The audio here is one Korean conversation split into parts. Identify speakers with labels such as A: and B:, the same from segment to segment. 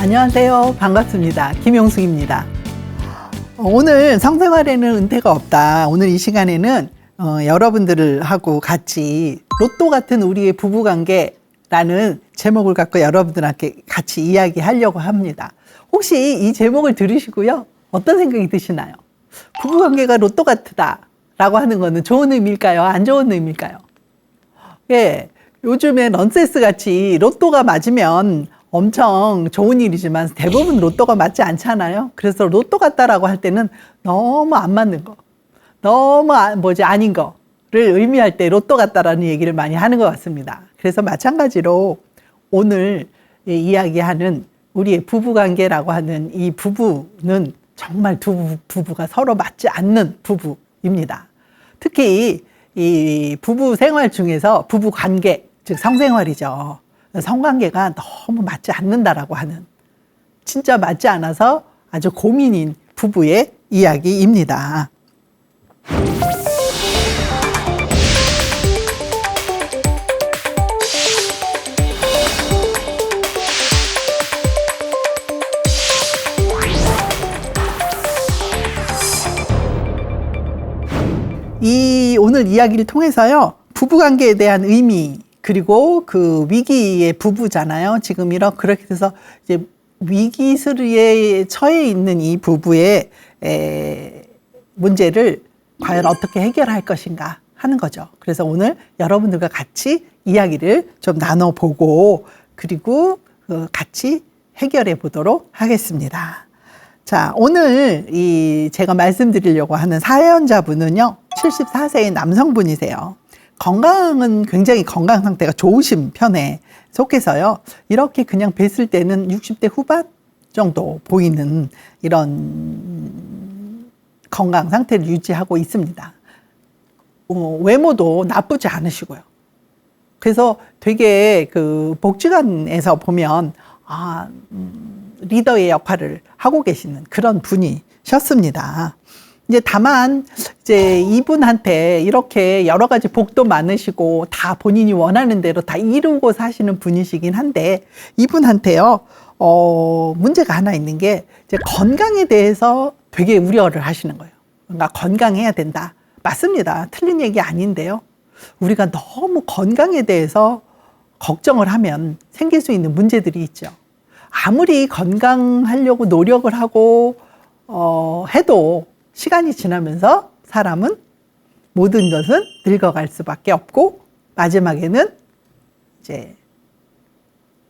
A: 안녕하세요. 반갑습니다. 김용숙입니다. 오늘 성생활에는 은퇴가 없다. 오늘 이 시간에는 여러분들하고 같이 로또 같은 우리의 부부관계라는 제목을 갖고 여러분들한테 같이 이야기하려고 합니다. 혹시 이 제목을 들으시고요, 어떤 생각이 드시나요? 부부관계가 로또 같다라고 하는 거는 좋은 의미일까요? 안 좋은 의미일까요? 예, 요즘에 넌센스 같이 로또가 맞으면 엄청 좋은 일이지만 대부분 로또가 맞지 않잖아요. 그래서 로또 같다라고 할 때는 너무 안 맞는 거, 너무 아닌 거를 의미할 때 로또 같다라는 얘기를 많이 하는 것 같습니다. 그래서 마찬가지로 오늘 이야기하는 우리의 부부관계라고 하는 이 부부는 정말 두 부부가 서로 맞지 않는 부부입니다. 특히 이 부부 생활 중에서 부부 관계, 즉 성생활이죠. 성관계가 너무 맞지 않는다라고 하는, 진짜 맞지 않아서 아주 고민인 부부의 이야기입니다. 오늘 이야기를 통해서요, 부부관계에 대한 의미, 그리고 그 위기의 부부잖아요. 지금 그렇게 돼서 이제 위기스에 처해 있는 이 부부의 문제를 과연 어떻게 해결할 것인가 하는 거죠. 그래서 오늘 여러분들과 같이 이야기를 좀 나눠보고, 그리고 같이 해결해 보도록 하겠습니다. 자, 오늘 제가 말씀드리려고 하는 사연자분은요, 74세의 남성분이세요. 건강은 굉장히 건강 상태가 좋으신 편에 속해서요, 이렇게 그냥 뵀을 때는 60대 후반 정도 보이는 이런 건강 상태를 유지하고 있습니다. 외모도 나쁘지 않으시고요. 그래서 되게 그 복지관에서 보면 리더의 역할을 하고 계시는 그런 분이셨습니다. 이제 다만 이제 이분한테 이렇게 여러 가지 복도 많으시고 다 본인이 원하는 대로 다 이루고 사시는 분이시긴 한데, 이분한테요 문제가 하나 있는 게 이제 건강에 대해서 되게 우려를 하시는 거예요. 그러니까 건강해야 된다. 맞습니다. 틀린 얘기 아닌데요. 우리가 너무 건강에 대해서 걱정을 하면 생길 수 있는 문제들이 있죠. 아무리 건강하려고 노력을 하고 해도 시간이 지나면서 사람은 모든 것은 늙어갈 수밖에 없고, 마지막에는 이제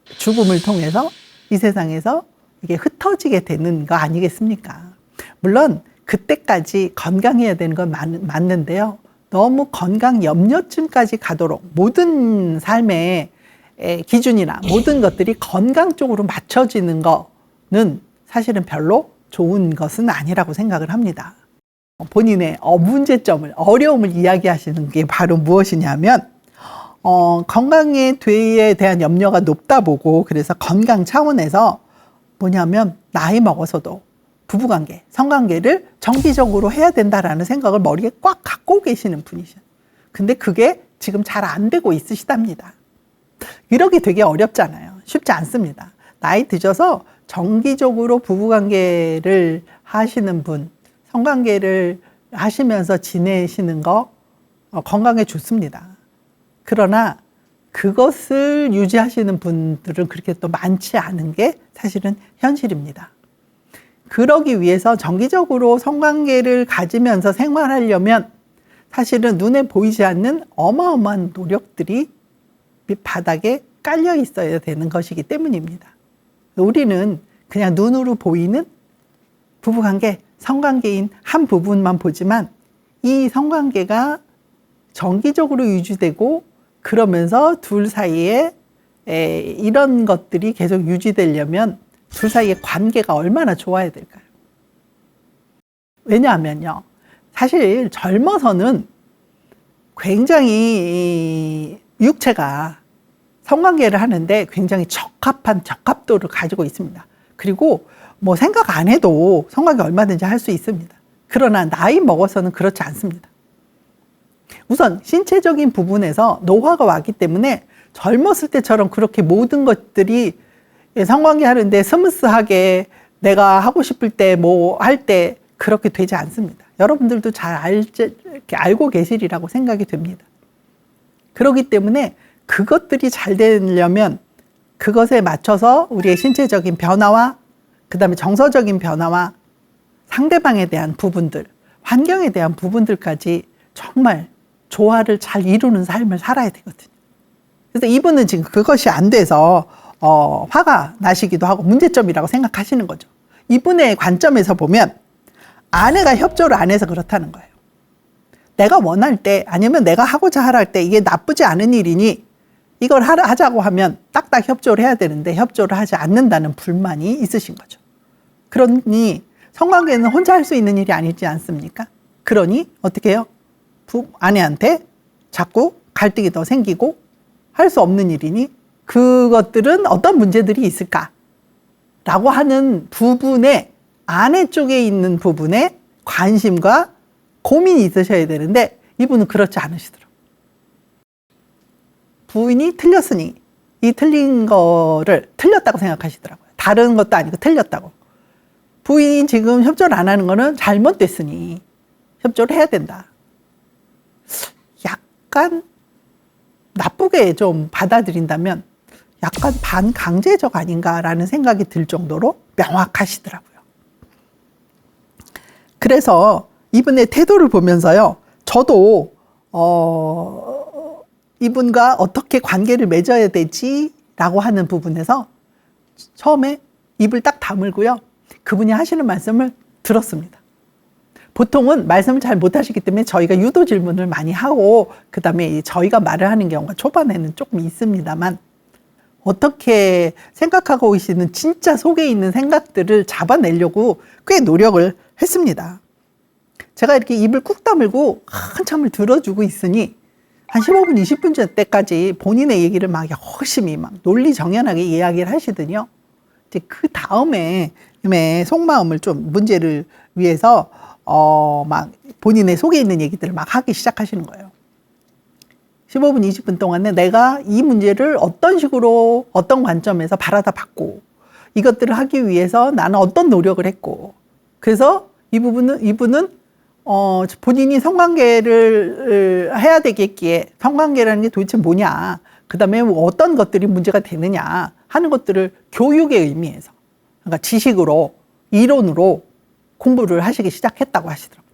A: 죽음을 통해서 이 세상에서 이게 흩어지게 되는 거 아니겠습니까? 물론 그때까지 건강해야 되는 건 맞는데요. 너무 건강 염려증까지 가도록 모든 삶의 기준이나 모든 것들이 건강 쪽으로 맞춰지는 거는 사실은 별로 좋은 것은 아니라고 생각을 합니다. 본인의 문제점을, 어려움을 이야기하시는 게 바로 무엇이냐면, 건강에 대한 염려가 높다 보고, 그래서 건강 차원에서 뭐냐면 나이 먹어서도 부부관계, 성관계를 정기적으로 해야 된다라는 생각을 머리에 꽉 갖고 계시는 분이셔요. 근데 그게 지금 잘 안 되고 있으시답니다. 이러기 되게 어렵잖아요. 쉽지 않습니다. 나이 드셔서 정기적으로 부부관계를 하시는 분, 성관계를 하시면서 지내시는 거 건강에 좋습니다. 그러나 그것을 유지하시는 분들은 그렇게 또 많지 않은 게 사실은 현실입니다. 그러기 위해서 정기적으로 성관계를 가지면서 생활하려면 사실은 눈에 보이지 않는 어마어마한 노력들이 바닥에 깔려 있어야 되는 것이기 때문입니다. 우리는 그냥 눈으로 보이는 부부관계, 성관계인 한 부분만 보지만, 이 성관계가 정기적으로 유지되고 그러면서 둘 사이에 이런 것들이 계속 유지되려면 둘 사이의 관계가 얼마나 좋아야 될까요? 왜냐하면요, 사실 젊어서는 굉장히 육체가 성관계를 하는데 굉장히 적합한 적합도를 가지고 있습니다. 그리고 뭐 생각 안 해도 성관계 얼마든지 할 수 있습니다. 그러나 나이 먹어서는 그렇지 않습니다. 우선 신체적인 부분에서 노화가 왔기 때문에 젊었을 때처럼 그렇게 모든 것들이 성관계 하는데 스무스하게 내가 하고 싶을 때 뭐 할 때 그렇게 되지 않습니다. 여러분들도 잘 이렇게 알고 계시리라고 생각이 됩니다. 그렇기 때문에 그것들이 잘 되려면 그것에 맞춰서 우리의 신체적인 변화와 그다음에 정서적인 변화와 상대방에 대한 부분들, 환경에 대한 부분들까지 정말 조화를 잘 이루는 삶을 살아야 되거든요. 그래서 이분은 지금 그것이 안 돼서 화가 나시기도 하고 문제점이라고 생각하시는 거죠. 이분의 관점에서 보면 아내가 협조를 안 해서 그렇다는 거예요. 내가 원할 때 아니면 내가 하고자 할 때 이게 나쁘지 않은 일이니 이걸 하자고 하면 딱딱 협조를 해야 되는데 협조를 하지 않는다는 불만이 있으신 거죠. 그러니 성관계는 혼자 할 수 있는 일이 아니지 않습니까? 그러니 어떻게 해요? 아내한테 자꾸 갈등이 더 생기고 할 수 없는 일이니 그것들은 어떤 문제들이 있을까라고 하는 부분에 아내 쪽에 있는 부분에 관심과 고민이 있으셔야 되는데 이분은 그렇지 않으시더라고요. 부인이 틀렸으니 이 틀린 거를 틀렸다고 생각하시더라고요. 다른 것도 아니고 틀렸다고. 부인이 지금 협조를 안 하는 거는 잘못됐으니 협조를 해야 된다. 약간 나쁘게 좀 받아들인다면 약간 반강제적 아닌가라는 생각이 들 정도로 명확하시더라고요. 그래서 이분의 태도를 보면서요, 저도 이분과 어떻게 관계를 맺어야 되지라고 하는 부분에서 처음에 입을 딱 다물고요, 그분이 하시는 말씀을 들었습니다. 보통은 말씀을 잘 못하시기 때문에 저희가 유도 질문을 많이 하고 그 다음에 저희가 말을 하는 경우가 초반에는 조금 있습니다만 어떻게 생각하고 계시는 진짜 속에 있는 생각들을 잡아내려고 꽤 노력을 했습니다. 제가 이렇게 입을 꾹 다물고 한참을 들어주고 있으니 한 15분, 20분 때까지 본인의 얘기를 막 열심히 막 논리정연하게 이야기를 하시더니요. 이제 그 다음에 속마음을 좀 문제를 위해서 막 본인의 속에 있는 얘기들을 막 하기 시작하시는 거예요. 15분, 20분 동안에 내가 이 문제를 어떤 식으로 어떤 관점에서 바라다 봤고 이것들을 하기 위해서 나는 어떤 노력을 했고 그래서 이분은 본인이 성관계를 해야 되겠기에 성관계라는 게 도대체 뭐냐, 그 다음에 어떤 것들이 문제가 되느냐 하는 것들을 교육의 의미에서 그러니까 지식으로 이론으로 공부를 하시기 시작했다고 하시더라고요.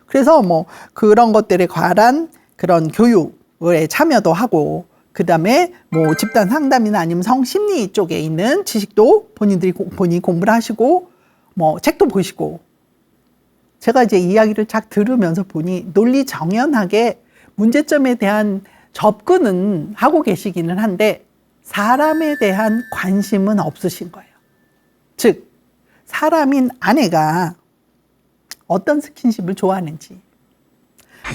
A: 그래서 뭐 그런 것들에 관한 그런 교육에 참여도 하고 그 다음에 뭐 집단 상담이나 아니면 성심리 쪽에 있는 지식도 본인이 공부를 하시고 뭐 책도 보시고 제가 이제 이야기를 쫙 들으면서 보니 논리정연하게 문제점에 대한 접근은 하고 계시기는 한데 사람에 대한 관심은 없으신 거예요. 즉 사람인 아내가 어떤 스킨십을 좋아하는지,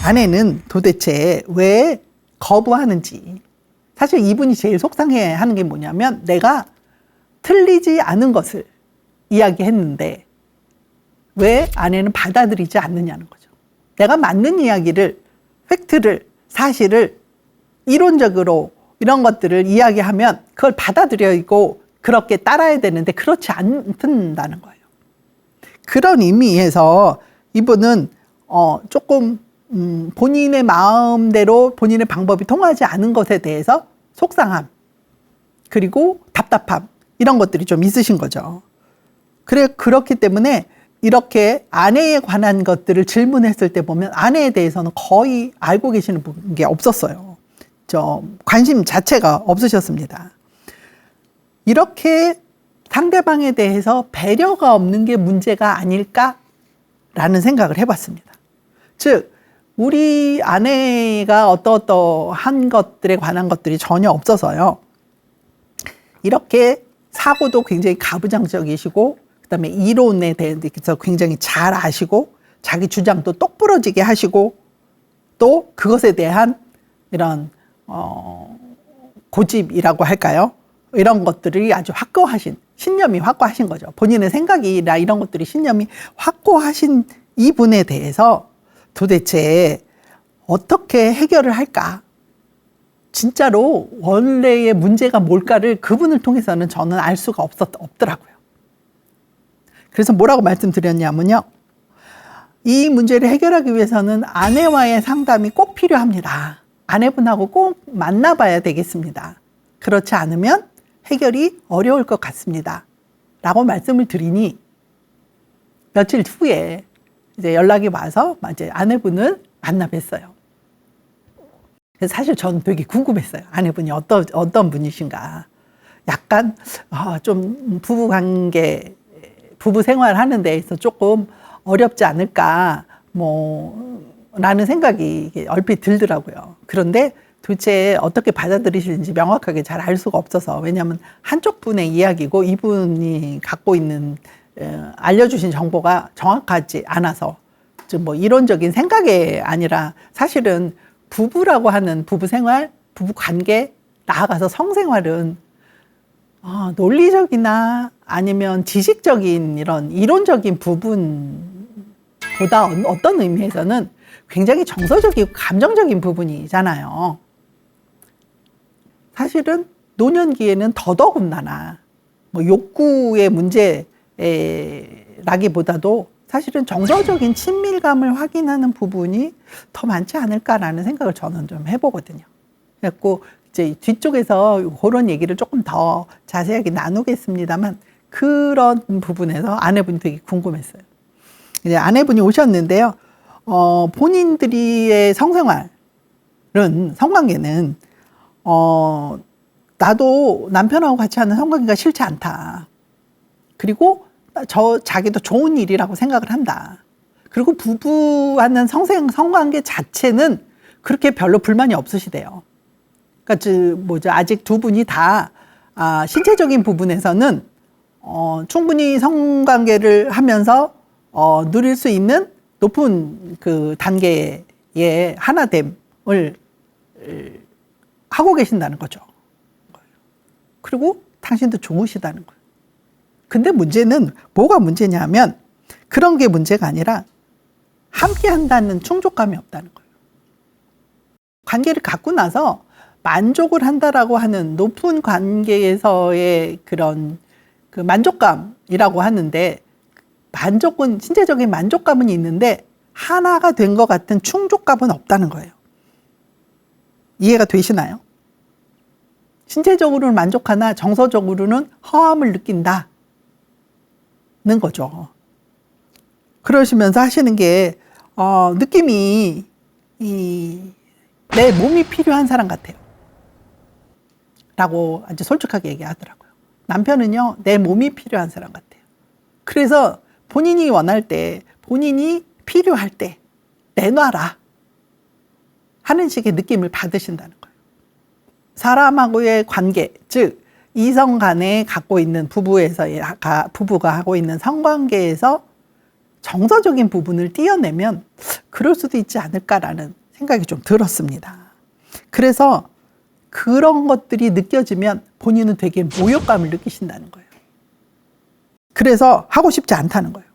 A: 아내는 도대체 왜 거부하는지. 사실 이분이 제일 속상해하는 게 뭐냐면 내가 틀리지 않은 것을 이야기했는데 왜 아내는 받아들이지 않느냐는 거죠. 내가 맞는 이야기를, 팩트를, 사실을 이론적으로 이런 것들을 이야기하면 그걸 받아들이고 그렇게 따라야 되는데 그렇지 않는다는 거예요. 그런 의미에서 이분은 조금 본인의 마음대로 본인의 방법이 통하지 않은 것에 대해서 속상함 그리고 답답함 이런 것들이 좀 있으신 거죠. 그렇기 때문에 이렇게 아내에 관한 것들을 질문했을 때 보면 아내에 대해서는 거의 알고 계시는 게 없었어요. 관심 자체가 없으셨습니다. 이렇게 상대방에 대해서 배려가 없는 게 문제가 아닐까라는 생각을 해봤습니다. 즉 우리 아내가 어떠한 것들에 관한 것들이 전혀 없어서요. 이렇게 사고도 굉장히 가부장적이시고 그다음에 이론에 대해서 굉장히 잘 아시고 자기 주장도 똑부러지게 하시고 또 그것에 대한 이런 고집이라고 할까요? 이런 것들이 아주 확고하신, 신념이 확고하신 거죠. 본인의 생각이나 이런 것들이 신념이 확고하신 이분에 대해서 도대체 어떻게 해결을 할까? 진짜로 원래의 문제가 뭘까를 그분을 통해서는 저는 알 수가 없더라고요. 그래서 뭐라고 말씀드렸냐면요. 이 문제를 해결하기 위해서는 아내와의 상담이 꼭 필요합니다. 아내분하고 꼭 만나봐야 되겠습니다. 그렇지 않으면 해결이 어려울 것 같습니다. 라고 말씀을 드리니 며칠 후에 이제 연락이 와서 이제 아내분을 만나 뵀어요. 그래서 사실 저는 되게 궁금했어요. 아내분이 어떤 분이신가. 약간 좀 부부 생활하는 데에서 조금 어렵지 않을까 라는 생각이 얼핏 들더라고요. 그런데 도대체 어떻게 받아들이시는지 명확하게 잘 알 수가 없어서, 왜냐하면 한쪽 분의 이야기고 이분이 갖고 있는 알려주신 정보가 정확하지 않아서 좀 이론적인 생각이 아니라 사실은 부부라고 하는 부부 생활, 부부 관계, 나아가서 성생활은 논리적이나 아니면 지식적인 이런 이론적인 부분보다 어떤 의미에서는 굉장히 정서적이고 감정적인 부분이잖아요. 사실은 노년기에는 더더군다나 욕구의 문제라기보다도 사실은 정서적인 친밀감을 확인하는 부분이 더 많지 않을까라는 생각을 저는 좀 해보거든요. 그래갖고 이제 뒤쪽에서 그런 얘기를 조금 더 자세하게 나누겠습니다만, 그런 부분에서 아내분이 되게 궁금했어요. 이제 아내분이 오셨는데요. 본인들의 성관계는 나도 남편하고 같이 하는 성관계가 싫지 않다. 그리고 자기도 좋은 일이라고 생각을 한다. 그리고 부부하는 성관계 자체는 그렇게 별로 불만이 없으시대요. 그러니까 아직 두 분이 다 신체적인 부분에서는 충분히 성관계를 하면서 누릴 수 있는 높은 그 단계의 하나됨을 하고 계신다는 거죠. 그리고 당신도 좋으시다는 거예요. 근데 문제는 뭐가 문제냐면, 그런 게 문제가 아니라 함께 한다는 충족감이 없다는 거예요. 관계를 갖고 나서 만족을 한다라고 하는 높은 관계에서의 그런 그 만족감이라고 하는데, 신체적인 만족감은 있는데 하나가 된 것 같은 충족감은 없다는 거예요. 이해가 되시나요? 신체적으로는 만족하나 정서적으로는 허함을 느낀다는 거죠. 그러시면서 하시는 게 느낌이 내 몸이 필요한 사람 같아요. 라고 아주 솔직하게 얘기하더라고요. 남편은요, 내 몸이 필요한 사람 같아요. 그래서 본인이 원할 때, 본인이 필요할 때 내놔라 하는 식의 느낌을 받으신다는 거예요. 사람하고의 관계, 즉 이성 간에 갖고 있는 부부가 하고 있는 성관계에서 정서적인 부분을 띄어내면 그럴 수도 있지 않을까라는 생각이 좀 들었습니다. 그래서 그런 것들이 느껴지면 본인은 되게 모욕감을 느끼신다는 거예요. 그래서 하고 싶지 않다는 거예요.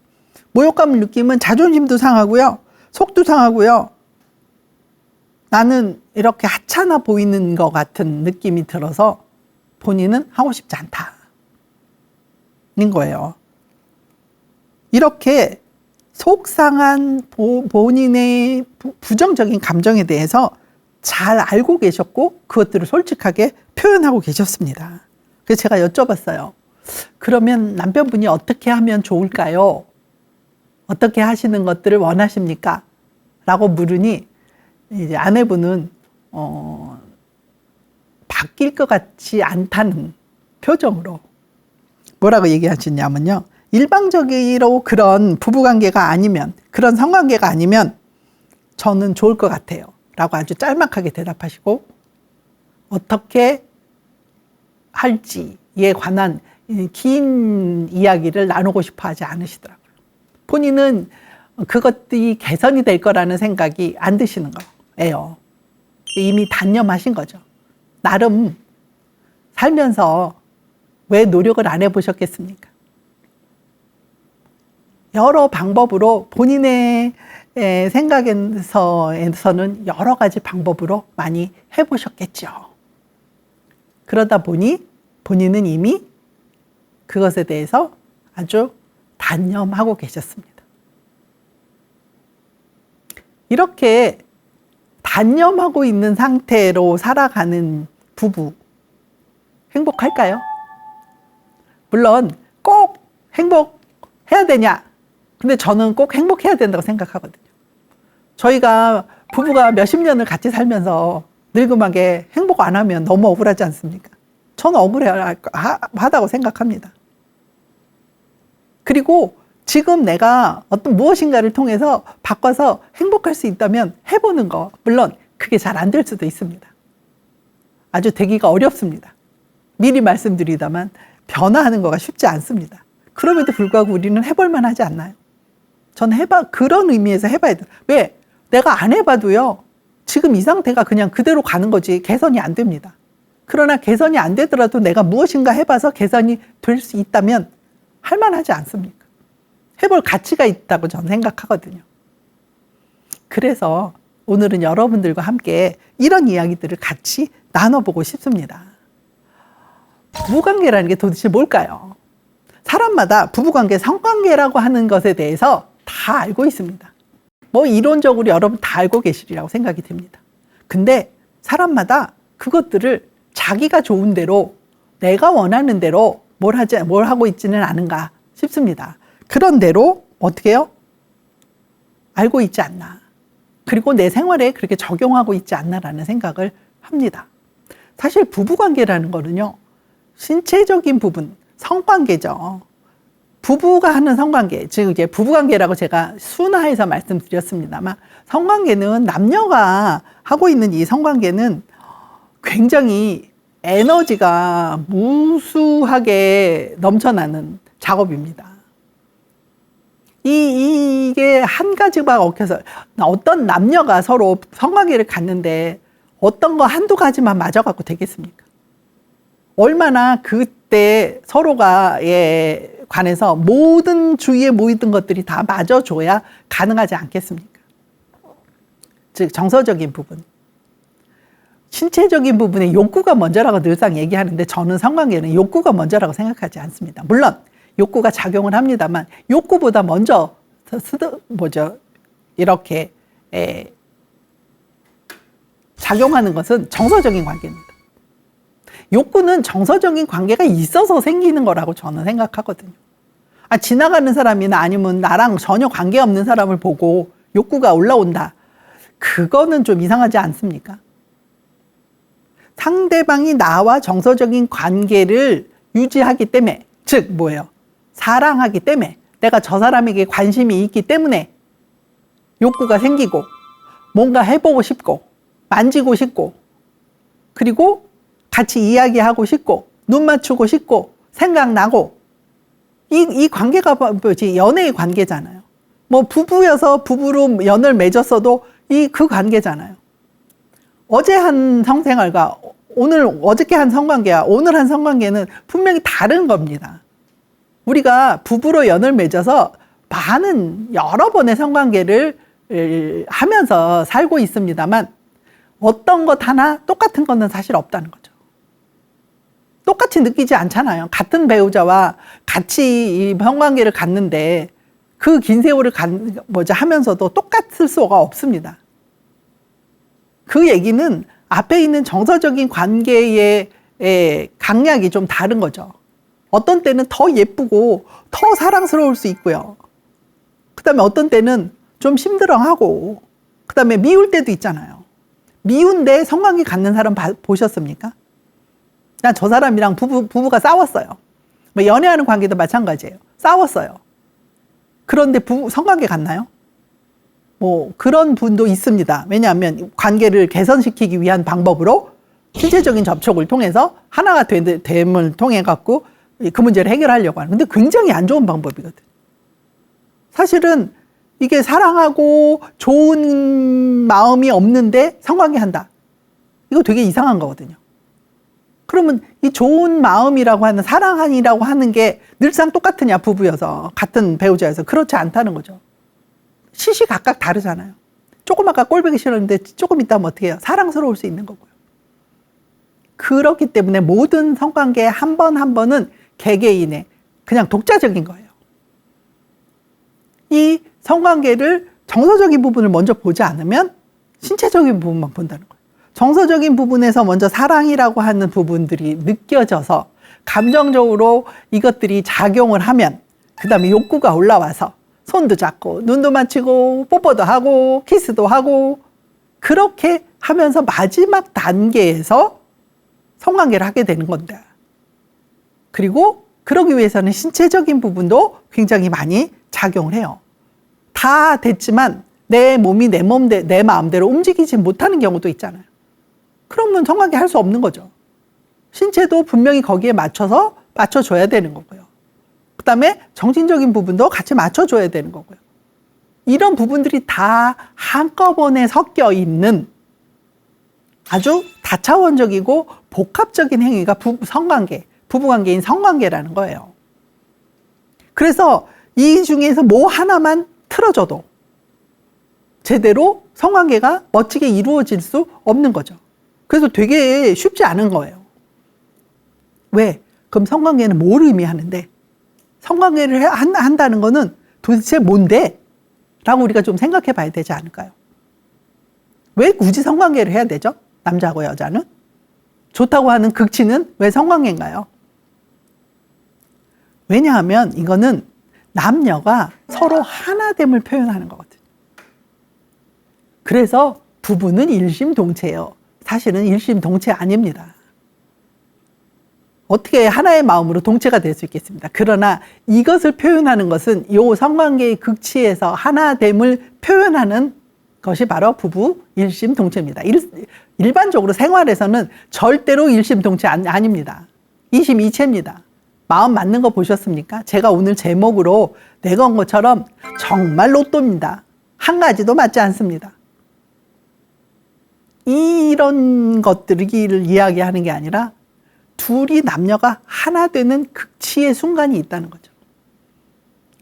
A: 모욕감을 느끼면 자존심도 상하고요, 속도 상하고요, 나는 이렇게 하찮아 보이는 것 같은 느낌이 들어서 본인은 하고 싶지 않다는 거예요. 이렇게 속상한 본인의 부정적인 감정에 대해서 잘 알고 계셨고 그것들을 솔직하게 표현하고 계셨습니다. 그래서 제가 여쭤봤어요. 그러면 남편분이 어떻게 하면 좋을까요? 어떻게 하시는 것들을 원하십니까? 라고 물으니 이제 아내분은 바뀔 것 같지 않다는 표정으로 뭐라고 얘기하셨냐면요. 일방적으로 그런 부부관계가 아니면, 그런 성관계가 아니면 저는 좋을 것 같아요. 라고 아주 짤막하게 대답하시고, 어떻게 할지에 관한 긴 이야기를 나누고 싶어 하지 않으시더라고요. 본인은 그것들이 개선이 될 거라는 생각이 안 드시는 거예요. 이미 단념하신 거죠. 나름 살면서 왜 노력을 안 해보셨겠습니까? 여러 방법으로 본인의 생각에서는 여러 가지 방법으로 많이 해보셨겠죠. 그러다 보니 본인은 이미 그것에 대해서 아주 단념하고 계셨습니다. 이렇게 단념하고 있는 상태로 살아가는 부부, 행복할까요? 물론 꼭 행복해야 되냐? 근데 저는 꼭 행복해야 된다고 생각하거든요. 저희가 부부가 몇십 년을 같이 살면서 늙음하게 행복 안 하면 너무 억울하지 않습니까? 저는 억울하다고 생각합니다. 그리고 지금 내가 어떤 무엇인가를 통해서 바꿔서 행복할 수 있다면 해보는 거, 물론 그게 잘 안 될 수도 있습니다. 아주 되기가 어렵습니다. 미리 말씀드리다만 변화하는 거가 쉽지 않습니다. 그럼에도 불구하고 우리는 해볼만 하지 않나요? 저는 그런 의미에서 해봐야 돼. 왜? 내가 안 해봐도요, 지금 이 상태가 그냥 그대로 가는 거지 개선이 안 됩니다. 그러나 개선이 안 되더라도 내가 무엇인가 해봐서 개선이 될 수 있다면 할만하지 않습니까? 해볼 가치가 있다고 저는 생각하거든요. 그래서 오늘은 여러분들과 함께 이런 이야기들을 같이 나눠보고 싶습니다. 부부관계라는 게 도대체 뭘까요? 사람마다 부부관계, 성관계라고 하는 것에 대해서 다 알고 있습니다. 뭐 이론적으로 여러분 다 알고 계시리라고 생각이 됩니다. 근데 사람마다 그것들을 자기가 좋은 대로, 내가 원하는 대로 뭘 하고 있지는 않은가 싶습니다. 그런 대로 어떻게 해요? 알고 있지 않나. 그리고 내 생활에 그렇게 적용하고 있지 않나라는 생각을 합니다. 사실 부부관계라는 거는요, 신체적인 부분, 성관계죠. 부부가 하는 성관계, 즉 이제 부부관계라고 제가 순화해서 말씀드렸습니다만, 성관계는 남녀가 하고 있는 이 성관계는 굉장히 에너지가 무수하게 넘쳐나는 작업입니다. 이게 한 가지가 얽혀서 어떤 남녀가 서로 성관계를 갖는데 어떤 거 한두 가지만 맞아갖고 되겠습니까? 얼마나 그때 서로가에 관해서 모든 주위의 모든 것들이 다 맞아줘야 가능하지 않겠습니까? 즉 정서적인 부분, 신체적인 부분에 욕구가 먼저라고 늘상 얘기하는데 저는 성관계는 욕구가 먼저라고 생각하지 않습니다. 물론 욕구가 작용을 합니다만 욕구보다 먼저 이렇게 작용하는 것은 정서적인 관계입니다. 욕구는 정서적인 관계가 있어서 생기는 거라고 저는 생각하거든요. 지나가는 사람이나 아니면 나랑 전혀 관계없는 사람을 보고 욕구가 올라온다. 그거는 좀 이상하지 않습니까? 상대방이 나와 정서적인 관계를 유지하기 때문에, 즉 뭐예요? 사랑하기 때문에, 내가 저 사람에게 관심이 있기 때문에 욕구가 생기고 뭔가 해보고 싶고 만지고 싶고 그리고 같이 이야기하고 싶고 눈 맞추고 싶고 생각나고 이 관계가 뭐지? 연애의 관계잖아요. 뭐 부부여서 부부로 연을 맺었어도 그 관계잖아요. 어제 한 성생활과 어저께 한 성관계와 오늘 한 성관계는 분명히 다른 겁니다. 우리가 부부로 연을 맺어서 많은 여러 번의 성관계를 하면서 살고 있습니다만 어떤 것 하나 똑같은 것은 사실 없다는 거죠. 똑같이 느끼지 않잖아요. 같은 배우자와 같이 이 성관계를 갖는데 그 긴 세월을 하면서도 똑같을 수가 없습니다. 그 얘기는 앞에 있는 정서적인 관계의 강약이 좀 다른 거죠. 어떤 때는 더 예쁘고 더 사랑스러울 수 있고요. 그 다음에 어떤 때는 좀 심드렁하고 그 다음에 미울 때도 있잖아요. 미운데 성관계 갖는 사람 보셨습니까? 난 저 사람이랑 부부가 싸웠어요. 뭐 연애하는 관계도 마찬가지예요. 싸웠어요. 그런데 성관계 갖나요? 뭐 그런 분도 있습니다. 왜냐하면 관계를 개선시키기 위한 방법으로 신체적인 접촉을 통해서 하나가 됨을 통해 갖고 그 문제를 해결하려고 하는. 근데 굉장히 안 좋은 방법이거든. 사실은 이게 사랑하고 좋은 마음이 없는데 성관계 한다. 이거 되게 이상한 거거든요. 그러면 이 좋은 마음이라고 하는 사랑이라고 하는 게 늘상 똑같으냐 부부여서 같은 배우자여서 그렇지 않다는 거죠. 시시각각 다르잖아요. 조금 아까 꼴보기 싫었는데 조금 있다면 어떻게 해요? 사랑스러울 수 있는 거고요. 그렇기 때문에 모든 성관계 한 번 한 번은 개개인의 그냥 독자적인 거예요. 이 성관계를 정서적인 부분을 먼저 보지 않으면 신체적인 부분만 본다는 거예요. 정서적인 부분에서 먼저 사랑이라고 하는 부분들이 느껴져서 감정적으로 이것들이 작용을 하면 그 다음에 욕구가 올라와서 손도 잡고 눈도 맞추고 뽀뽀도 하고 키스도 하고 그렇게 하면서 마지막 단계에서 성관계를 하게 되는 건데, 그리고 그러기 위해서는 신체적인 부분도 굉장히 많이 작용을 해요. 다 됐지만 내 몸이 내 마음대로 움직이지 못하는 경우도 있잖아요. 그러면 성관계 할 수 없는 거죠. 신체도 분명히 거기에 맞춰줘야 되는 거고요. 그 다음에 정신적인 부분도 같이 맞춰줘야 되는 거고요. 이런 부분들이 다 한꺼번에 섞여 있는 아주 다차원적이고 복합적인 행위가 부부관계인 성관계라는 거예요. 그래서 이 중에서 뭐 하나만 틀어져도 제대로 성관계가 멋지게 이루어질 수 없는 거죠. 그래서 되게 쉽지 않은 거예요. 왜? 그럼 성관계는 뭘 의미하는데? 성관계를 한다는 거는 도대체 뭔데? 라고 우리가 좀 생각해 봐야 되지 않을까요? 왜 굳이 성관계를 해야 되죠? 남자하고 여자는? 좋다고 하는 극치는 왜 성관계인가요? 왜냐하면 이거는 남녀가 서로 하나됨을 표현하는 거거든요. 그래서 부부는 일심동체예요. 사실은 일심동체 아닙니다. 어떻게 하나의 마음으로 동체가 될 수 있겠습니다. 그러나 이것을 표현하는 것은 이 성관계의 극치에서 하나됨을 표현하는 것이 바로 부부 일심동체입니다. 일반적으로 생활에서는 절대로 일심동체 아닙니다. 이심이체입니다. 마음 맞는 거 보셨습니까? 제가 오늘 제목으로 내건 것처럼 정말 로또입니다. 한 가지도 맞지 않습니다. 이런 것들을 이야기하는 게 아니라 둘이 남녀가 하나 되는 극치의 순간이 있다는 거죠.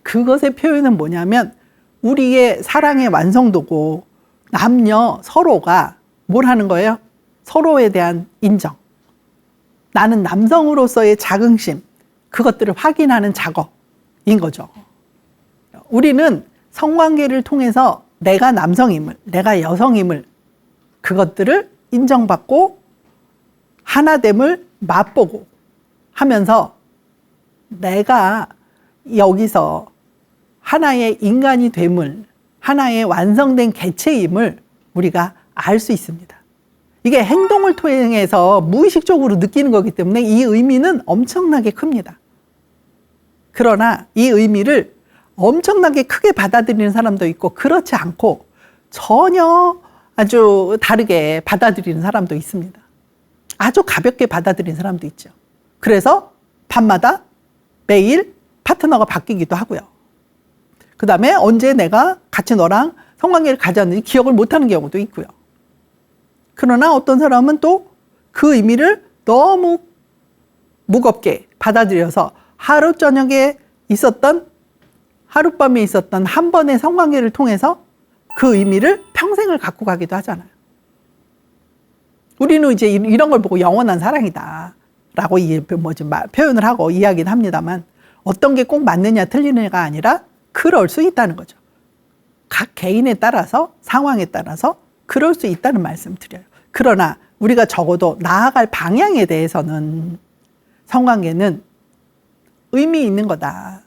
A: 그것의 표현은 뭐냐면 우리의 사랑의 완성도고 남녀 서로가 뭘 하는 거예요? 서로에 대한 인정. 나는 남성으로서의 자긍심. 그것들을 확인하는 작업인 거죠. 우리는 성관계를 통해서 내가 남성임을, 내가 여성임을 그것들을 인정받고 하나됨을 맛보고 하면서 내가 여기서 하나의 인간이 됨을, 하나의 완성된 개체임을 우리가 알 수 있습니다. 이게 행동을 통해서 무의식적으로 느끼는 거기 때문에 이 의미는 엄청나게 큽니다. 그러나 이 의미를 엄청나게 크게 받아들이는 사람도 있고 그렇지 않고 전혀 아주 다르게 받아들이는 사람도 있습니다. 아주 가볍게 받아들이는 사람도 있죠. 그래서 밤마다 매일 파트너가 바뀌기도 하고요. 그 다음에 언제 내가 같이 너랑 성관계를 가졌는지 기억을 못하는 경우도 있고요. 그러나 어떤 사람은 또 그 의미를 너무 무겁게 받아들여서 하룻밤에 있었던 한 번의 성관계를 통해서 그 의미를 평생을 갖고 가기도 하잖아요. 우리는 이제 이런 걸 보고 영원한 사랑이다 라고 표현을 하고 이야기는 합니다만 어떤 게 꼭 맞느냐 틀리느냐가 아니라 그럴 수 있다는 거죠. 각 개인에 따라서 상황에 따라서 그럴 수 있다는 말씀 드려요. 그러나 우리가 적어도 나아갈 방향에 대해서는 성관계는 의미 있는 거다.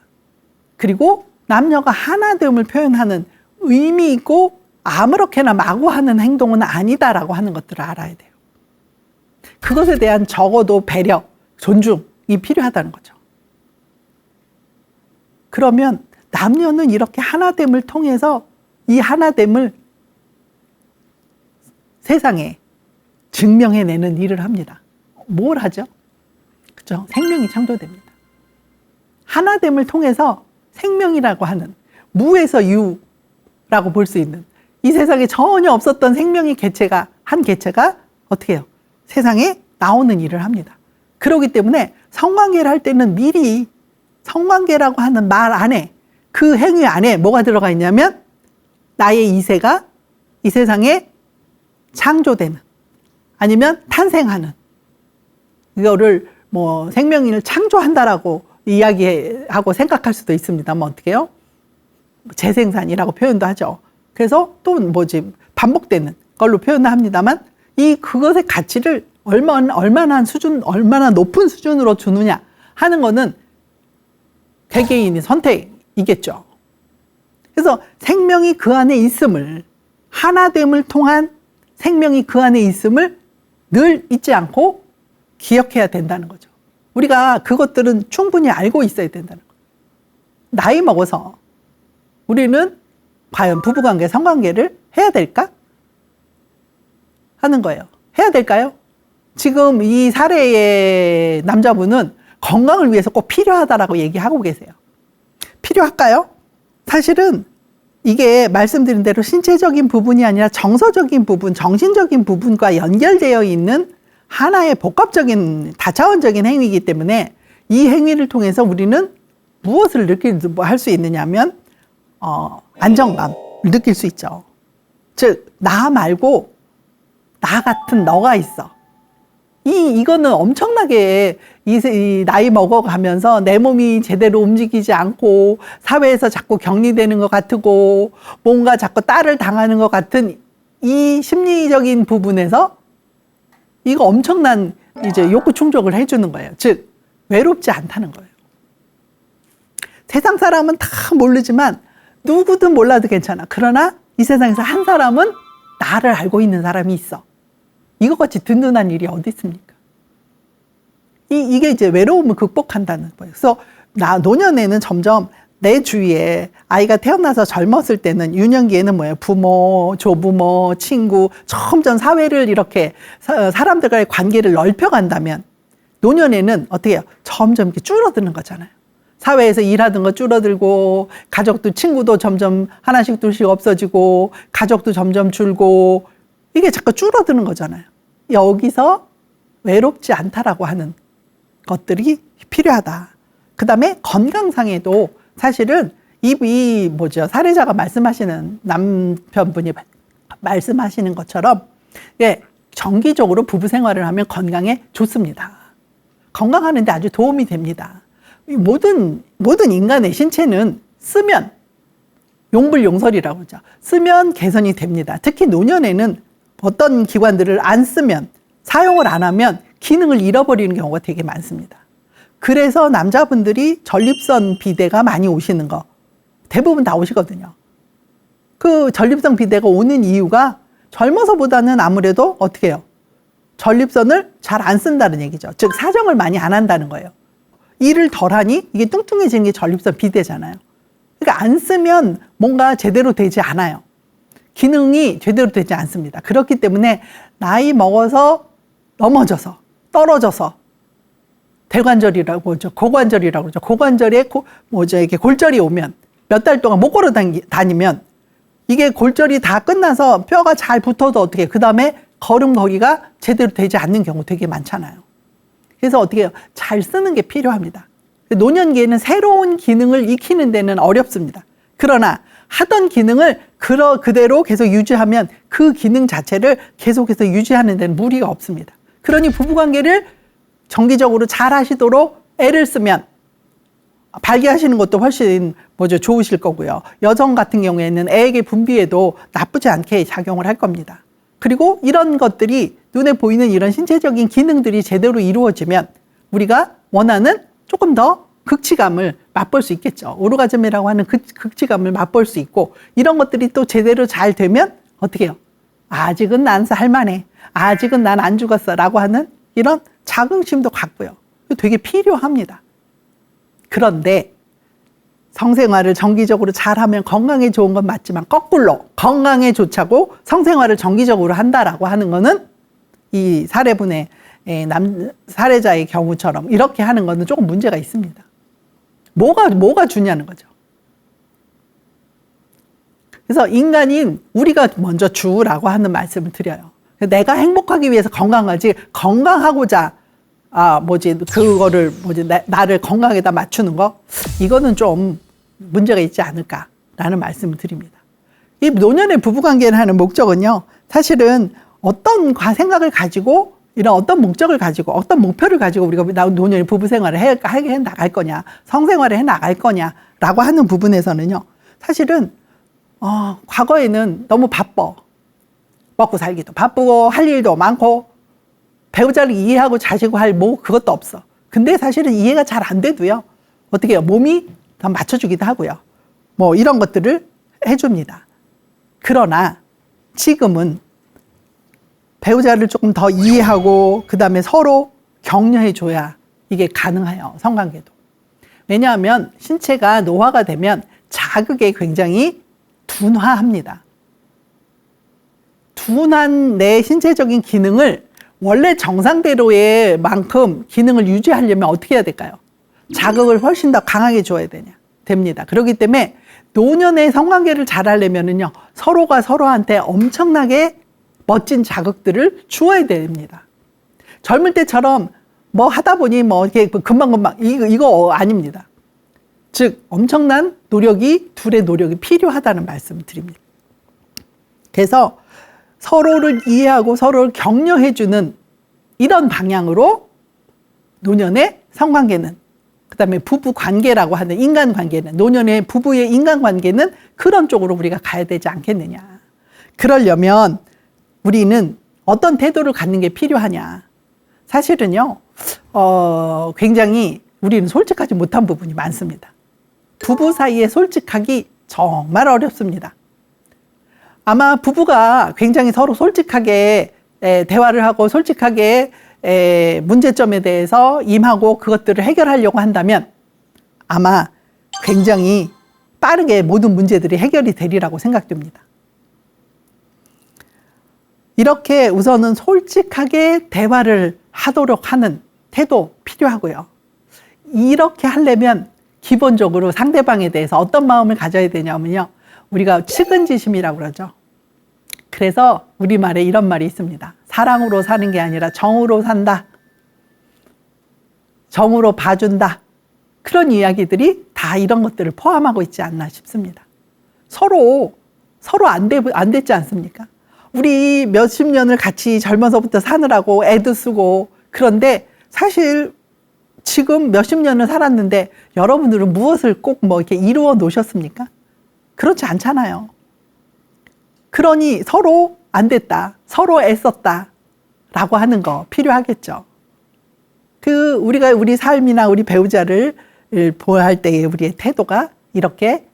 A: 그리고 남녀가 하나됨을 표현하는 의미 있고 아무렇게나 마구 하는 행동은 아니다라고 하는 것들을 알아야 돼요. 그것에 대한 적어도 배려, 존중이 필요하다는 거죠. 그러면 남녀는 이렇게 하나됨을 통해서 이 하나됨을 세상에 증명해내는 일을 합니다. 뭘 하죠? 그죠? 생명이 창조됩니다. 하나됨을 통해서 생명이라고 하는 무에서 유라고 볼 수 있는 이 세상에 전혀 없었던 생명의 한 개체가 어떻게 해요? 세상에 나오는 일을 합니다. 그렇기 때문에 성관계를 할 때는 미리 성관계라고 하는 말 안에 그 행위 안에 뭐가 들어가 있냐면 나의 이세가 이 세상에 창조되는, 아니면 탄생하는, 이거를 뭐 생명을 창조한다라고 이야기하고 생각할 수도 있습니다만 어떻게 해요? 재생산이라고 표현도 하죠. 그래서 또 뭐지, 반복되는 걸로 표현을 합니다만, 그것의 가치를 얼마나 높은 수준으로 주느냐 하는 거는 개개인의 선택이겠죠. 그래서 생명이 그 안에 있음을, 하나됨을 통한 생명이 그 안에 있음을 늘 잊지 않고 기억해야 된다는 거죠. 우리가 그것들은 충분히 알고 있어야 된다는 거예요. 나이 먹어서 우리는 과연 부부관계, 성관계를 해야 될까? 하는 거예요. 해야 될까요? 지금 이 사례의 남자분은 건강을 위해서 꼭 필요하다라고 얘기하고 계세요. 필요할까요? 사실은 이게 말씀드린 대로 신체적인 부분이 아니라 정서적인 부분, 정신적인 부분과 연결되어 있는 하나의 복합적인 다차원적인 행위이기 때문에 이 행위를 통해서 우리는 무엇을 할 수 있느냐면 안정감을 느낄 수 있죠. 즉, 나 말고 나 같은 너가 있어. 이거는 엄청나게 이 나이 먹어가면서 내 몸이 제대로 움직이지 않고 사회에서 자꾸 격리되는 것 같고 뭔가 자꾸 딸을 당하는 것 같은 이 심리적인 부분에서 이거 엄청난 이제 욕구 충족을 해주는 거예요. 즉, 외롭지 않다는 거예요. 세상 사람은 다 모르지만 누구든 몰라도 괜찮아. 그러나 이 세상에서 한 사람은 나를 알고 있는 사람이 있어. 이것같이 든든한 일이 어디 있습니까? 이게 이제 외로움을 극복한다는 거예요. 그래서 노년에는 점점 내 주위에 아이가 태어나서 젊었을 때는 유년기에는 뭐예요? 부모, 조부모, 친구, 점점 사회를 이렇게 사람들과의 관계를 넓혀간다면 노년에는 어떻게 해요? 점점 이렇게 줄어드는 거잖아요. 사회에서 일하던 거 줄어들고 가족도 친구도 점점 하나씩 둘씩 없어지고 가족도 점점 줄고 이게 자꾸 줄어드는 거잖아요. 여기서 외롭지 않다라고 하는 것들이 필요하다. 그 다음에 건강상에도 사실은 사례자가 말씀하시는 남편분이 말씀하시는 것처럼 정기적으로 부부 생활을 하면 건강에 좋습니다. 건강하는데 아주 도움이 됩니다. 모든 인간의 신체는 쓰면 용불용설이라고 하죠. 쓰면 개선이 됩니다. 특히 노년에는 어떤 기관들을 안 쓰면, 사용을 안 하면 기능을 잃어버리는 경우가 되게 많습니다. 그래서 남자분들이 전립선 비대가 많이 오시는 거 대부분 다 오시거든요. 그 전립선 비대가 오는 이유가 젊어서보다는 아무래도 어떻게 해요? 전립선을 잘 안 쓴다는 얘기죠. 즉 사정을 많이 안 한다는 거예요. 일을 덜 하니 이게 뚱뚱해지는 게 전립선 비대잖아요. 그러니까 안 쓰면 뭔가 제대로 되지 않아요. 기능이 제대로 되지 않습니다. 그렇기 때문에 나이 먹어서 넘어져서 떨어져서 대관절이라고 하죠. 고관절이라고 그러죠. 고관절에 이렇게 골절이 오면 몇 달 동안 못 걸어 다니면 이게 골절이 다 끝나서 뼈가 잘 붙어도 어떻게 그 다음에 걸음걸이가 제대로 되지 않는 경우 되게 많잖아요. 그래서 어떻게 해요? 잘 쓰는 게 필요합니다. 노년기에는 새로운 기능을 익히는 데는 어렵습니다. 그러나 하던 기능을 그대로 계속 유지하면 그 기능 자체를 계속해서 유지하는 데는 무리가 없습니다. 그러니 부부관계를 정기적으로 잘 하시도록 애를 쓰면 발기하시는 것도 훨씬 좋으실 거고요. 여성 같은 경우에는 애에게 분비에도 나쁘지 않게 작용을 할 겁니다. 그리고 이런 것들이 눈에 보이는 이런 신체적인 기능들이 제대로 이루어지면 우리가 원하는 조금 더 극치감을 맛볼 수 있겠죠. 오르가즘이라고 하는 극치감을 맛볼 수 있고 이런 것들이 또 제대로 잘 되면 어떻게 해요? 아직은 난 살만해. 아직은 난 안 죽었어. 라고 하는 이런 자긍심도 갖고요. 되게 필요합니다. 그런데 성생활을 정기적으로 잘하면 건강에 좋은 건 맞지만 거꾸로 건강에 좋자고 성생활을 정기적으로 한다라고 하는 거는 이 사례분의 사례자의 경우처럼 이렇게 하는 거는 조금 문제가 있습니다. 뭐가 주냐는 거죠. 그래서 인간인 우리가 먼저 주라고 하는 말씀을 드려요. 내가 행복하기 위해서 건강하고자 나를 건강에다 맞추는 거 이거는 좀 문제가 있지 않을까라는 말씀을 드립니다. 이 노년의 부부관계를 하는 목적은요, 사실은 어떤 생각을 가지고 이런 어떤 목적을 가지고 어떤 목표를 가지고 우리가 노년의 부부 생활을 해 나갈 거냐, 성생활을 해 나갈 거냐라고 하는 부분에서는요, 사실은 과거에는 너무 바빠. 먹고 살기도 바쁘고 할 일도 많고 배우자를 이해하고 자식을 할 그것도 없어. 근데 사실은 이해가 잘 안 돼도요, 어떻게 해요? 몸이 더 맞춰주기도 하고요. 뭐 이런 것들을 해줍니다. 그러나 지금은 배우자를 조금 더 이해하고 그 다음에 서로 격려해줘야 이게 가능해요. 성관계도. 왜냐하면 신체가 노화가 되면 자극에 굉장히 둔화합니다. 둔한 내 신체적인 기능을 원래 정상대로의 만큼 기능을 유지하려면 어떻게 해야 될까요? 자극을 훨씬 더 강하게 줘야 됩니다. 그렇기 때문에 노년의 성관계를 잘 하려면은요, 서로가 서로한테 엄청나게 멋진 자극들을 주어야 됩니다. 젊을 때처럼 뭐 하다 보니 뭐 이렇게 금방금방 이거 아닙니다. 즉 엄청난 둘의 노력이 필요하다는 말씀을 드립니다. 그래서 서로를 이해하고 서로를 격려해주는 이런 방향으로 노년의 성관계는, 그 다음에 부부관계라고 하는 인간관계는, 노년의 부부의 인간관계는 그런 쪽으로 우리가 가야 되지 않겠느냐. 그러려면 우리는 어떤 태도를 갖는 게 필요하냐. 사실은요, 굉장히 우리는 솔직하지 못한 부분이 많습니다. 부부 사이에 솔직하기 정말 어렵습니다. 아마 부부가 굉장히 서로 솔직하게 대화를 하고 솔직하게 문제점에 대해서 임하고 그것들을 해결하려고 한다면 아마 굉장히 빠르게 모든 문제들이 해결이 되리라고 생각됩니다. 이렇게 우선은 솔직하게 대화를 하도록 하는 태도 필요하고요. 이렇게 하려면 기본적으로 상대방에 대해서 어떤 마음을 가져야 되냐면요, 우리가 측은지심이라고 그러죠. 그래서 우리말에 이런 말이 있습니다. 사랑으로 사는 게 아니라 정으로 산다. 정으로 봐준다. 그런 이야기들이 다 이런 것들을 포함하고 있지 않나 싶습니다. 서로 안 됐지 않습니까? 우리 몇십 년을 같이 젊어서부터 사느라고 애도 쓰고, 그런데 사실 지금 몇십 년을 살았는데 여러분들은 무엇을 꼭 뭐 이렇게 이루어 놓으셨습니까? 그렇지 않잖아요. 그러니 서로 안 됐다, 서로 애썼다 라고 하는 거 필요하겠죠. 우리가 우리 삶이나 우리 배우자를 보호할 때의 우리의 태도가 이렇게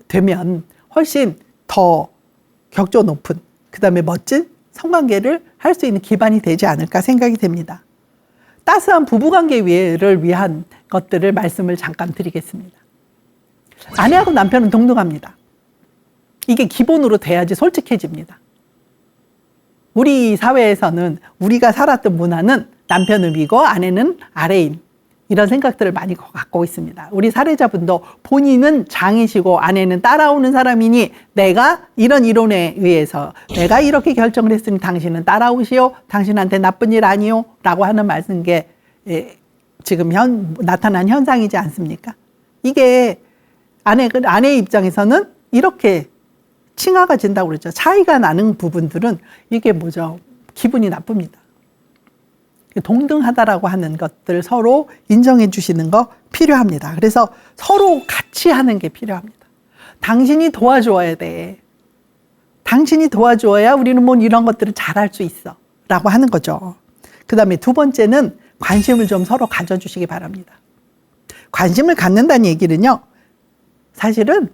A: 되면 훨씬 더 격조 높은, 그 다음에 멋진 성관계를 할 수 있는 기반이 되지 않을까 생각이 됩니다. 따스한 부부관계를 위한 것들을 말씀을 잠깐 드리겠습니다. 아내하고 남편은 동등합니다. 이게 기본으로 돼야지 솔직해집니다. 우리 사회에서는 우리가 살았던 문화는 남편은 위고 아내는 아래인, 이런 생각들을 많이 갖고 있습니다. 우리 사례자분도 본인은 장이시고 아내는 따라오는 사람이니 내가 이런 이론에 의해서 내가 이렇게 결정을 했으니 당신은 따라오시오, 당신한테 나쁜 일 아니오 라고 하는 말씀 게 지금 나타난 현상이지 않습니까? 이게 아내의 입장에서는 이렇게 칭하가 진다고 그러죠. 차이가 나는 부분들은 이게 뭐죠? 기분이 나쁩니다. 동등하다라고 하는 것들 서로 인정해 주시는 거 필요합니다. 그래서 서로 같이 하는 게 필요합니다. 당신이 도와줘야 돼. 당신이 도와줘야 우리는 뭐 이런 것들을 잘할 수 있어 라고 하는 거죠. 그 다음에 두 번째는 관심을 좀 서로 가져주시기 바랍니다. 관심을 갖는다는 얘기는요, 사실은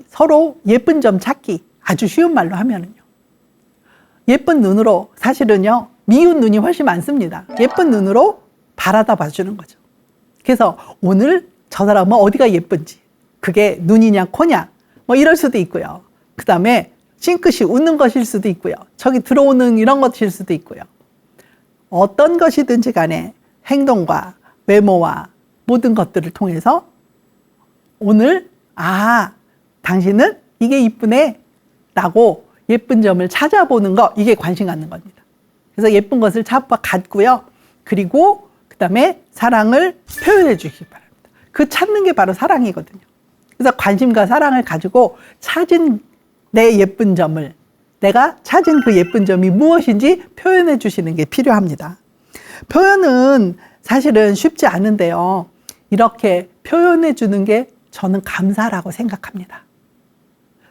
A: 서로 예쁜 점 찾기, 아주 쉬운 말로 하면은요, 예쁜 눈으로, 사실은요 미운 눈이 훨씬 많습니다. 예쁜 눈으로 바라다 봐주는 거죠. 그래서 오늘 저 사람은 어디가 예쁜지, 그게 눈이냐 코냐 뭐 이럴 수도 있고요. 그 다음에 싱긋이 웃는 것일 수도 있고요. 저기 들어오는 이런 것일 수도 있고요. 어떤 것이든지 간에 행동과 외모와 모든 것들을 통해서 오늘 당신은 이게 이쁘네 라고 예쁜 점을 찾아보는 거, 이게 관심 갖는 겁니다. 그래서 예쁜 것을 갖고요. 그리고 그 다음에 사랑을 표현해 주시기 바랍니다. 그 찾는 게 바로 사랑이거든요. 그래서 관심과 사랑을 가지고 찾은 내 예쁜 점을, 내가 찾은 그 예쁜 점이 무엇인지 표현해 주시는 게 필요합니다. 표현은 사실은 쉽지 않은데요. 이렇게 표현해 주는 게 저는 감사라고 생각합니다.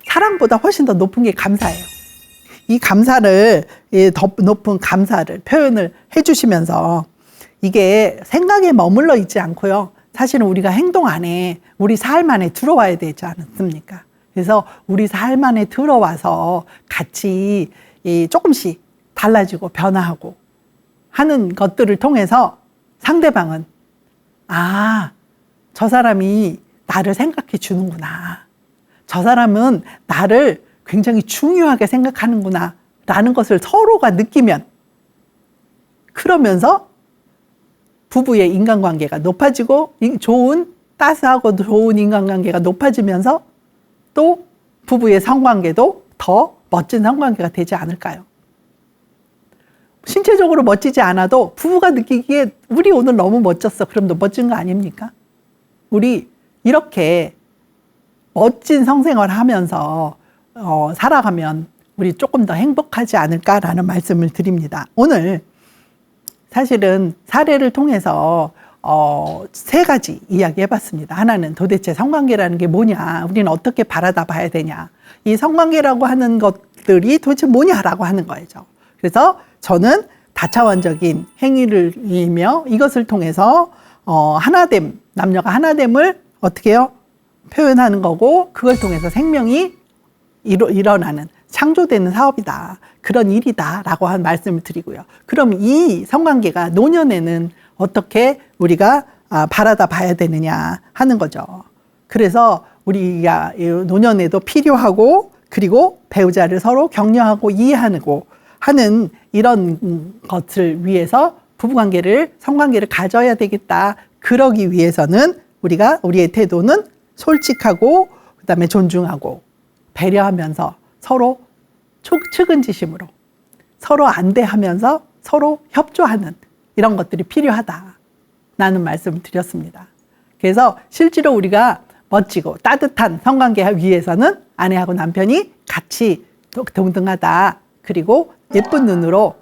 A: 사랑보다 훨씬 더 높은 게 감사예요. 이 감사를, 더 높은 감사를 표현을 해 주시면서 이게 생각에 머물러 있지 않고요. 사실은 우리가 행동 안에, 우리 삶 안에 들어와야 되지 않습니까? 그래서 우리 삶 안에 들어와서 같이 조금씩 달라지고 변화하고 하는 것들을 통해서 상대방은 아, 저 사람이 나를 생각해 주는구나. 저 사람은 나를 굉장히 중요하게 생각하는구나. 라는 것을 서로가 느끼면 그러면서 부부의 인간관계가 높아지고 좋은, 따스하고 좋은 인간관계가 높아지면서 또 부부의 성관계도 더 멋진 성관계가 되지 않을까요? 신체적으로 멋지지 않아도 부부가 느끼기에 우리 오늘 너무 멋졌어. 그럼 너 멋진 거 아닙니까? 우리 이렇게 멋진 성생활 하면서 살아가면 우리 조금 더 행복하지 않을까라는 말씀을 드립니다. 오늘 사실은 사례를 통해서 3가지 이야기 해봤습니다. 하나는 도대체 성관계라는 게 뭐냐, 우리는 어떻게 바라다 봐야 되냐, 이 성관계라고 하는 것들이 도대체 뭐냐라고 하는 거죠. 그래서 저는 다차원적인 행위를이며 이것을 통해서 하나됨, 남녀가 하나됨을 어떻게 해요? 표현하는 거고, 그걸 통해서 생명이 일어나는, 창조되는 사업이다, 그런 일이다 라고 한 말씀을 드리고요. 그럼 이 성관계가 노년에는 어떻게 우리가 바라다 봐야 되느냐 하는 거죠. 그래서 우리가 노년에도 필요하고, 그리고 배우자를 서로 격려하고 이해하고 하는 이런 것을 위해서 부부관계를, 성관계를 가져야 되겠다. 그러기 위해서는 우리의 태도는 솔직하고, 그 다음에 존중하고 배려하면서 서로 측은지심으로 서로 안대하면서 서로 협조하는 이런 것들이 필요하다라는 말씀을 드렸습니다. 그래서 실제로 우리가 멋지고 따뜻한 성관계 위해서는 아내하고 남편이 같이 동등하다. 그리고 예쁜 눈으로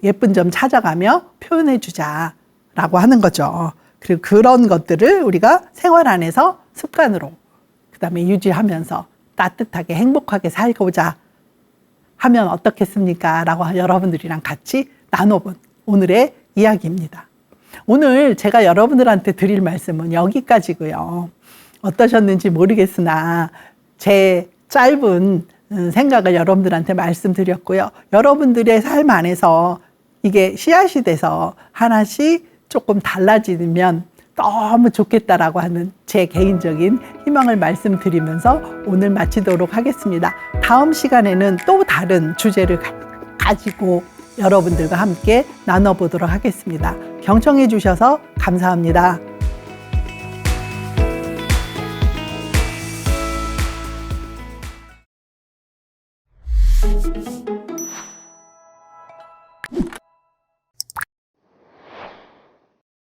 A: 예쁜 점 찾아가며 표현해 주자라고 하는 거죠. 그리고 그런 것들을 우리가 생활 안에서 습관으로 그다음에 유지하면서 따뜻하게 행복하게 살고자 하면 어떻겠습니까? 라고 여러분들이랑 같이 나눠본 오늘의 이야기입니다. 오늘 제가 여러분들한테 드릴 말씀은 여기까지고요. 어떠셨는지 모르겠으나 제 짧은 생각을 여러분들한테 말씀드렸고요. 여러분들의 삶 안에서 이게 씨앗이 돼서 하나씩 조금 달라지면 너무 좋겠다라고 하는 제 개인적인 희망을 말씀드리면서 오늘 마치도록 하겠습니다. 다음 시간에는 또 다른 주제를 가지고 여러분들과 함께 나눠보도록 하겠습니다. 경청해 주셔서 감사합니다.